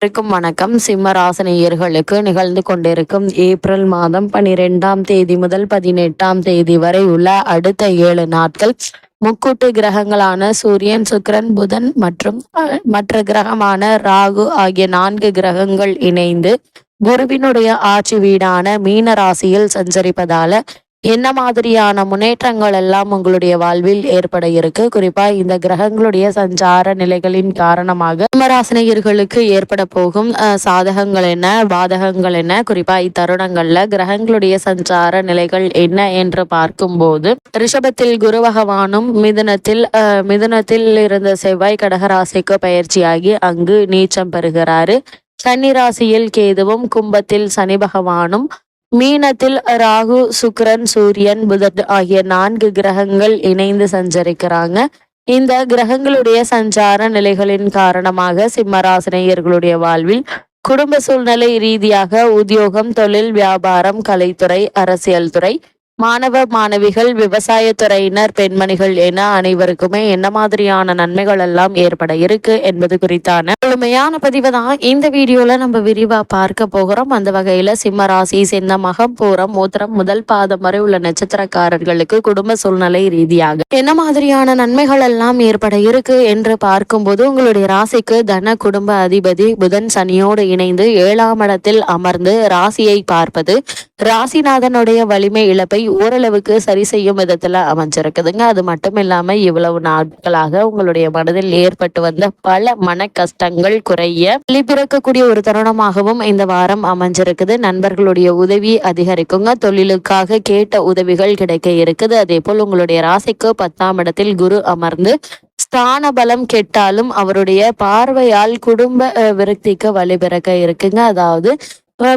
வணக்கம். சிம்ம ராசினியர்களுக்கு நிகழ்ந்து கொண்டிருக்கும் ஏப்ரல் மாதம் 12ஆம் தேதி முதல் 18ஆம் தேதி வரை உள்ள அடுத்த 7 நாட்கள் முக்கூட்டு கிரகங்களான சூரியன், சுக்கிரன், புதன் மற்றும் மற்ற கிரகமான ராகு ஆகிய 4 கிரகங்கள் இணைந்து குருவினுடைய ஆட்சி வீடான மீன ராசியில் சஞ்சரிப்பதால என்ன மாதிரியான முன்னேற்றங்கள் எல்லாம் உங்களுடைய வாழ்வில் ஏற்பட இருக்கு. குறிப்பா இந்த கிரகங்களுடைய சஞ்சார நிலைகளின் காரணமாக சிம்மராசினியர்களுக்கு ஏற்பட போகும் சாதகங்கள் என்ன, பாதகங்கள் என்ன, குறிப்பா இத்தருணங்கள்ல கிரகங்களுடைய சஞ்சார நிலைகள் என்ன என்று பார்க்கும்போது, ரிஷபத்தில் குரு பகவானும் மிதுனத்தில் இருந்த செவ்வாய் கடகராசிக்கு பயிற்சியாகி அங்கு நீச்சம் பெறுகிறாரு. கன்னிராசியில் கேதுவும், கும்பத்தில் சனி பகவானும், மீனத்தில் ராகு, சுக்கிரன், சூரியன், புதன் ஆகிய 4 கிரகங்கள் இணைந்து சஞ்சரிக்கிறாங்க. இந்த கிரகங்களுடைய சஞ்சார நிலைகளின் காரணமாக சிம்மராசினியர்களுடைய வாழ்வில் குடும்ப சூழ்நிலை ரீதியாக உத்தியோகம், தொழில், வியாபாரம், கலைத்துறை, அரசியல் துறை, மாணவ மாணவிகள், விவசாயத்துறையினர், பெண்மணிகள் என அனைவருக்குமே என்ன மாதிரியான நன்மைகள் எல்லாம் ஏற்பட இருக்கு என்பது குறித்தான முழுமையான பதிவு தான் இந்த வீடியோல நம்ம விரிவா பார்க்க போகிறோம். அந்த வகையில சிம்ம ராசி சேர்ந்த மகம், பூரம், மூத்திரம் முதல் பாதம் வரை உள்ள நட்சத்திரக்காரர்களுக்கு குடும்ப சூழ்நிலை ரீதியாக என்ன மாதிரியான நன்மைகள் எல்லாம் ஏற்பட இருக்கு என்று பார்க்கும்போது, உங்களுடைய ராசிக்கு தன குடும்ப அதிபதி புதன் சனியோடு இணைந்து 7ஆம் இடத்தில் அமர்ந்து ராசியை பார்ப்பது ராசிநாதனுடைய வலிமை இழப்பை ஓரளவுக்கு சரி செய்யும் விதத்துல அமைஞ்சிருக்குதுங்க. அது மட்டும் இல்லாம இவ்வளவு நாட்களாக உங்களுடைய மனதில் ஏற்பட்டு வந்த பல மன கஷ்டங்கள் குறைய வெளிப்பிறக்கக்கூடிய ஒரு தருணமாகவும் இந்த வாரம் அமைஞ்சிருக்குது. நண்பர்களுடைய உதவி அதிகரிக்குங்க. தொழிலுக்காக கேட்ட உதவிகள் கிடைக்க இருக்குது. அதே போல் உங்களுடைய ராசிக்கு 10ஆம் இடத்தில் குரு அமர்ந்து ஸ்தான பலம் கெட்டாலும் அவருடைய பார்வையால் குடும்ப விருத்திக்கு வழிபிறக்க இருக்குங்க. அதாவது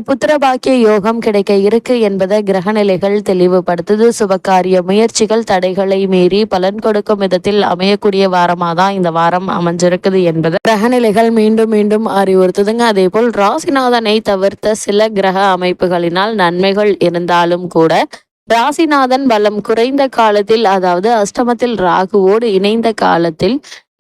புத்திரபாக்கிய யோகம் கிடைக்க இருக்கு என்பதை கிரகநிலைகள் தெளிவுபடுத்துது. சுபகாரிய முயற்சிகள் தடைகளை மீறி பலன் கொடுக்கும் விதத்தில் அமையக்கூடிய வாரமாக தான் இந்த வாரம் அமைஞ்சிருக்குது என்பதை கிரகநிலைகள் மீண்டும் மீண்டும் அறிவுறுத்துதுங்க. அதே போல் ராசிநாதனை தவிர்த்த சில கிரக அமைப்புகளினால் நன்மைகள் இருந்தாலும் கூட ராசிநாதன் பலம் குறைந்த காலத்தில், அதாவது அஷ்டமத்தில் ராகுவோடு இணைந்த காலத்தில்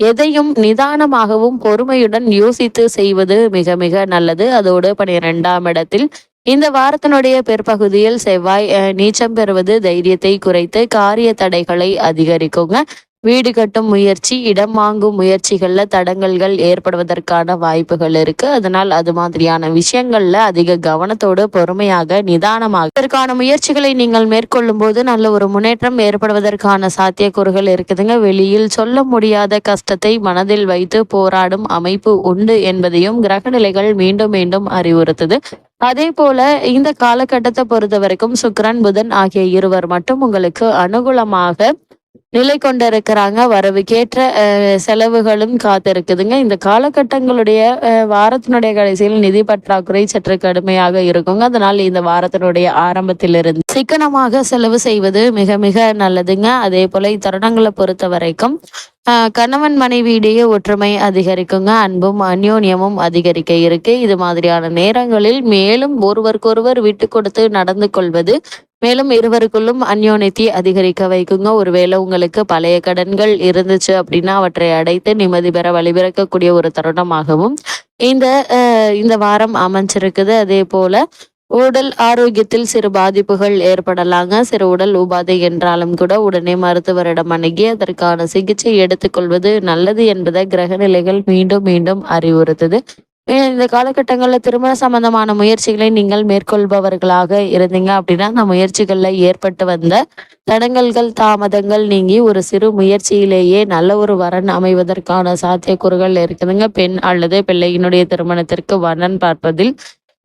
எதையும் நிதானமாகவும் பொறுமையுடன் யோசித்து செய்வது மிக மிக நல்லது. அதோடு 12ஆம் இடத்தில் இந்த வாரத்தினுடைய பிற்பகுதியில் செவ்வாய் நீச்சம் பெறுவது தைரியத்தை குறைத்து காரிய தடைகளை அதிகரிக்குங்க. வீடு கட்டும் முயற்சி, இடம் வாங்கும் முயற்சிகள்ல தடங்கல்கள் ஏற்படுவதற்கான வாய்ப்புகள் இருக்கு. அதனால் அது மாதிரியான விஷயங்கள்ல அதிக கவனத்தோடு பொறுமையாக நிதானமாக இதற்கான முயற்சிகளை நீங்கள் மேற்கொள்ளும் போது நல்ல ஒரு முன்னேற்றம் ஏற்படுவதற்கான சாத்தியக்கூறுகள் இருக்குதுங்க. வெளியில் சொல்ல முடியாத கஷ்டத்தை மனதில் வைத்து போராடும் அமைப்பு உண்டு என்பதையும் கிரகநிலைகள் மீண்டும் மீண்டும் அறிவுறுத்துது. அதே போல இந்த காலகட்டத்தை பொறுத்த வரைக்கும் சுக்கிரன், புதன் ஆகிய இருவர் மட்டும் உங்களுக்கு அனுகூலமாக நிலை கொண்டிருக்கிறாங்க. வரவுக்கேற்ற செலவுகளும் காத்திருக்குதுங்க. இந்த காலகட்டங்களுடைய வாரத்தினுடைய கடைசியில் நிதி பற்றாக்குறை சற்று கடுமையாக இருக்குங்க. அதனால் இந்த வாரத்தினுடைய ஆரம்பத்திலிருந்து சிக்கனமாக செலவு செய்வது மிக மிக நல்லதுங்க. அதே போல இத்தருணங்களை பொறுத்த வரைக்கும் கணவன் மனைவியிடையே ஒற்றுமை அதிகரிக்குங்க. அன்பும் அந்யோன்யமும் அதிகரிக்க இருக்கு. இது மாதிரியான நேரங்களில் மேலும் ஒருவருக்கொருவர் விட்டு கொடுத்து நடந்து கொள்வது மேலும் இருவருக்குள்ளும் அந்யோன்யத்தை அதிகரிக்க வைக்குங்க. ஒருவேளை உங்களுக்கு பழைய கடன்கள் இருந்துச்சு அப்படின்னா அவற்றை அடைத்து நிம்மதி பெற வழிபிறக்கக்கூடிய ஒரு தருணமாகவும் இந்த வாரம் அமைஞ்சிருக்குது. அதே போல உடல் ஆரோக்கியத்தில் சிறு பாதிப்புகள் ஏற்படலாங்க. சிறு உடல் உபாதை என்றாலும் கூட உடனே மருத்துவரிடம் அணுகி அதற்கான சிகிச்சை எடுத்துக்கொள்வது நல்லது என்பதை கிரகநிலைகள் மீண்டும் மீண்டும் அறிவுறுத்துது. இந்த காலகட்டங்களில் திருமண சம்பந்தமான முயற்சிகளை நீங்கள் மேற்கொள்பவர்களாக இருந்தீங்க அப்படின்னா அந்த முயற்சிகளில் ஏற்பட்டு வந்த தடங்கல்கள், தாமதங்கள் நீங்கி ஒரு சிறு முயற்சியிலேயே நல்ல ஒரு வரன் அமைவதற்கான சாத்தியக்கூறுகள் இருக்குதுங்க. பெண் அல்லது பிள்ளையினுடைய திருமணத்திற்கு வரன் பார்ப்பதில்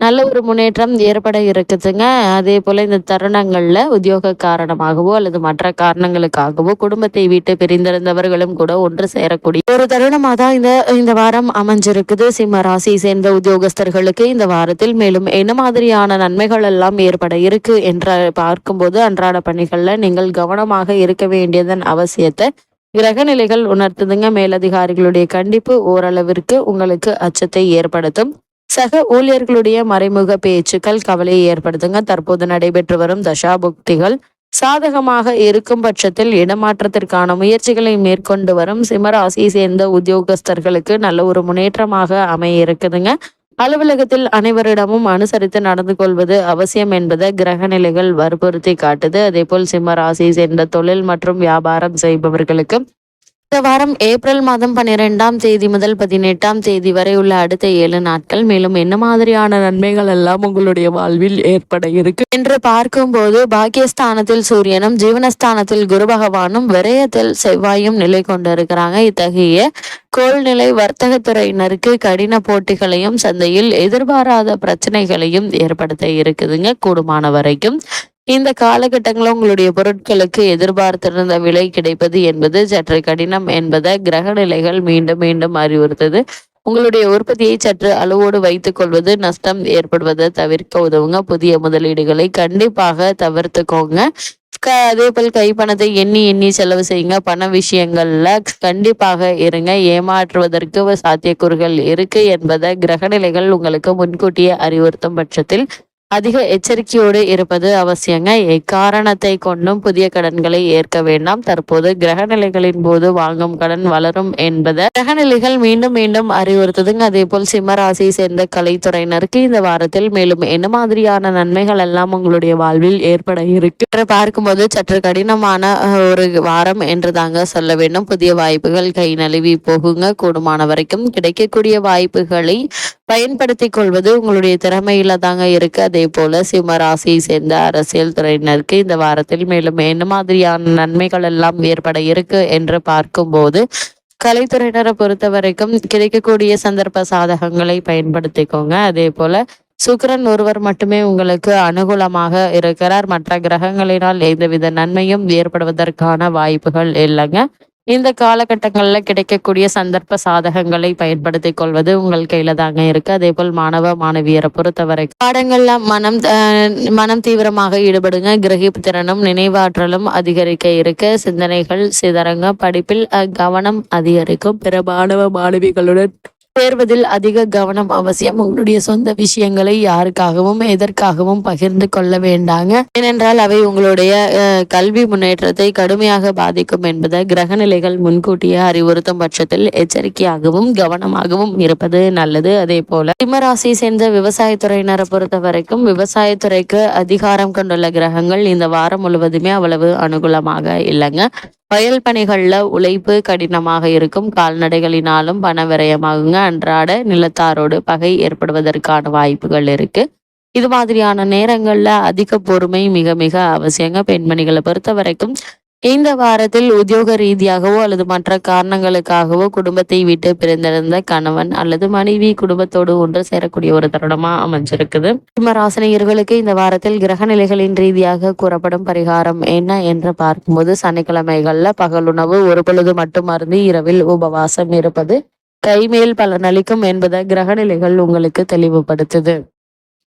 நல்ல ஒரு முன்னேற்றம் ஏற்பட இருக்குதுங்க. அதே போல இந்த தருணங்கள்ல உத்தியோக காரணமாகவோ அல்லது மற்ற காரணங்களுக்காகவோ குடும்பத்தை விட்டு பிரிந்திருந்தவர்களும் கூட ஒன்று சேரக்கூடிய ஒரு தருணமாக தான் இந்த வாரம் அமைஞ்சிருக்குது. சிம்ம ராசி சேர்ந்த உத்தியோகஸ்தர்களுக்கு இந்த வாரத்தில் மேலும் என்ன மாதிரியான நன்மைகள் எல்லாம் ஏற்பட இருக்கு என்று பார்க்கும்போது, அன்றாட பணிகள்ல நீங்கள் கவனமாக இருக்க வேண்டியதன் அவசியத்தை கிரகநிலைகள் உணர்த்துதுங்க. மேலதிகாரிகளுடைய கண்டிப்பு ஓரளவிற்கு உங்களுக்கு அச்சத்தை ஏற்படுத்தும். சக ஊழியர்களுடைய மறைமுக பேச்சுக்கள் கவலையை ஏற்படுத்துங்க. தற்போது நடைபெற்று வரும் தசாபுக்திகள் சாதகமாக இருக்கும் பட்சத்தில் இடமாற்றத்திற்கான முயற்சிகளை மேற்கொண்டு வரும் சிம்மராசியை சேர்ந்த உத்தியோகஸ்தர்களுக்கு நல்ல ஒரு முன்னேற்றமாக அமைய இருக்குதுங்க. அலுவலகத்தில் அனைவரிடமும் அனுசரித்து நடந்து கொள்வது அவசியம் என்பதை கிரக நிலைகள் வற்புறுத்தி காட்டுது. அதே போல் சிம்ம ராசியை சேர்ந்த தொழில் மற்றும் வியாபாரம் செய்பவர்களுக்கு இந்த வாரம் ஏப்ரல் மாதம் 12ஆம் தேதி முதல் 18ஆம் தேதி வரை உள்ள அடுத்த 7 நாட்கள் மேலும் என்ன மாதிரியான நன்மைகள் எல்லாம் உங்களுடைய வாழ்வில் ஏற்பட இருக்கு என்று பார்க்கும்போது, பாக்கியஸ்தானத்தில் சூரியனும் ஜீவனஸ்தானத்தில் குரு பகவானும் விரயத்தில் செவ்வாயும் நிலை கொண்டிருக்கிறாங்க. இத்தகைய கோள்நிலை வர்த்தகத்துறையினருக்கு கடின போட்டிகளையும் சந்தையில் எதிர்பாராத பிரச்சனைகளையும் ஏற்படுத்த இருக்குதுங்க. கூடுமான வரைக்கும் இந்த காலகட்டங்களில் உங்களுடைய பொருட்களுக்கு எதிர்பார்த்திருந்த விலை கிடைப்பது என்பது சற்று கடினம் என்பதை கிரக நிலைகள் மீண்டும் மீண்டும் அறிவுறுத்தது. உங்களுடைய உற்பத்தியை சற்று அளவோடு வைத்துக் கொள்வது நஷ்டம் ஏற்படுவதை தவிர்க்க உதவுங்க. புதிய முதலீடுகளை கண்டிப்பாக தவிர்த்துக்கோங்க. அதே போல் கைப்பணத்தை எண்ணி எண்ணி செலவு செய்யுங்க. பண விஷயங்கள்ல கண்டிப்பாக இருங்க. ஏமாற்றுவதற்கு சாத்தியக்கூறுகள் இருக்கு என்பதை கிரகநிலைகள் உங்களுக்கு முன்கூட்டியே அறிவுறுத்தும் பட்சத்தில் அதிக எச்சரிக்கையோடு இருப்பது அவசியங்க. எக்காரணத்தை கொண்டும் புதிய கடன்களை ஏற்க வேண்டாம். தற்போது கிரகநிலைகளின் போது வாங்கும் கடன் வளரும் என்பதை கிரகநிலைகள் மீண்டும் மீண்டும் அறிவுறுத்துதுங்க. அதே போல் சிம்ம ராசியை சேர்ந்த கலைத்துறையினருக்கு இந்த வாரத்தில் மேலும் என்ன மாதிரியான நன்மைகள் எல்லாம் உங்களுடைய வாழ்வில் ஏற்பட இருக்கு பார்க்கும்போது சற்று கடினமான ஒரு வாரம் என்று தாங்க சொல்ல வேண்டும். புதிய வாய்ப்புகள் கை நழுவி போகுங்க. கூடுமான வரைக்கும் கிடைக்கக்கூடிய வாய்ப்புகளை பயன்படுத்திக் கொள்வது உங்களுடைய திறமையில தாங்க இருக்கு. அதே போல சிம்ம ராசியை சேர்ந்த அரசியல் துறையினருக்கு இந்த வாரத்தில் மேலும் என்ன மாதிரியான நன்மைகள் எல்லாம் ஏற்பட இருக்கு என்று பார்க்கும்போது, கலைத்துறையினரை பொறுத்த வரைக்கும் கிடைக்கக்கூடிய சந்தர்ப்ப சாதகங்களை பயன்படுத்திக்கோங்க. அதே போல சுக்கிரன் ஒருவர் மட்டுமே உங்களுக்கு அனுகூலமாக இருக்கிறார். மற்ற கிரகங்களினால் எந்தவித நன்மையும் ஏற்படுவதற்கான வாய்ப்புகள் இல்லைங்க. இந்த காலகட்டங்களில் கிடைக்கக்கூடிய சந்தர்ப்ப சாதகங்களை பயன்படுத்திக் கொள்வது உங்கள் கையில தாங்க இருக்கு. அதே போல் மாணவ மாணவியரை பொறுத்தவரை பாடங்கள்ல மனம் தீவிரமாக ஈடுபடுங்க. கிரகிப்பு திறனும் நினைவாற்றலும் அதிகரிக்க இருக்கு. சிந்தனைகள் சிதறங்க. படிப்பில் கவனம் அதிகரிக்கும். பிற மாணவ மாணவிகளுடன் தேர்வதில் அதிக கவனம் அவசியம். உங்களுடைய சொந்த விஷயங்களை யாருக்காகவும் எதற்காகவும் பகிர்ந்து கொள்ள வேண்டாங்க. ஏனென்றால் அவை உங்களுடைய கல்வி முன்னேற்றத்தை கடுமையாக பாதிக்கும் என்பதை கிரகநிலைகள் முன்கூட்டியே அறிவுறுத்தும் பட்சத்தில் எச்சரிக்கையாகவும் கவனமாகவும் இருப்பது நல்லது. அதே போல சிம்மராசி சேர்ந்த விவசாயத்துறையினரை பொறுத்த வரைக்கும் விவசாயத்துறைக்கு அதிகாரம் கொண்டுள்ள கிரகங்கள் இந்த வாரம் முழுவதுமே அவ்வளவு அனுகூலமாக இல்லைங்க. வயல் பணிகள்ல உழைப்பு கடினமாக இருக்கும். கால்நடைகளினாலும் பண விரயமாகுங்க. அன்றாட நிலத்தாரோடு பகை ஏற்படுவதற்கான வாய்ப்புகள் இருக்கு. இது மாதிரியான நேரங்கள்ல அதிக பொறுமை மிக மிக அவசியங்க. பெண்மணிகளை பொறுத்த வரைக்கும் இந்த வாரத்தில் உத்தியோக ரீதியாகவோ அல்லது மற்ற காரணங்களுக்காகவோ குடும்பத்தை விட்டு பிரிந்திருந்த கணவன் அல்லது மனைவி குடும்பத்தோடு ஒன்று சேரக்கூடிய ஒரு தருணமா அமைஞ்சிருக்குது. சிம்மராசினியர்களுக்கு இந்த வாரத்தில் கிரக நிலைகளின் ரீதியாக கூறப்படும் பரிகாரம் என்ன என்று பார்க்கும்போது, சனிக்கிழமைகள்ல பகலுணவு ஒரு பொழுது மட்டும் அருந்தி இரவில் உபவாசம் இருப்பது கைமேல் பலனளிக்கும் என்பதை கிரக நிலைகள் உங்களுக்கு தெளிவுபடுத்துது.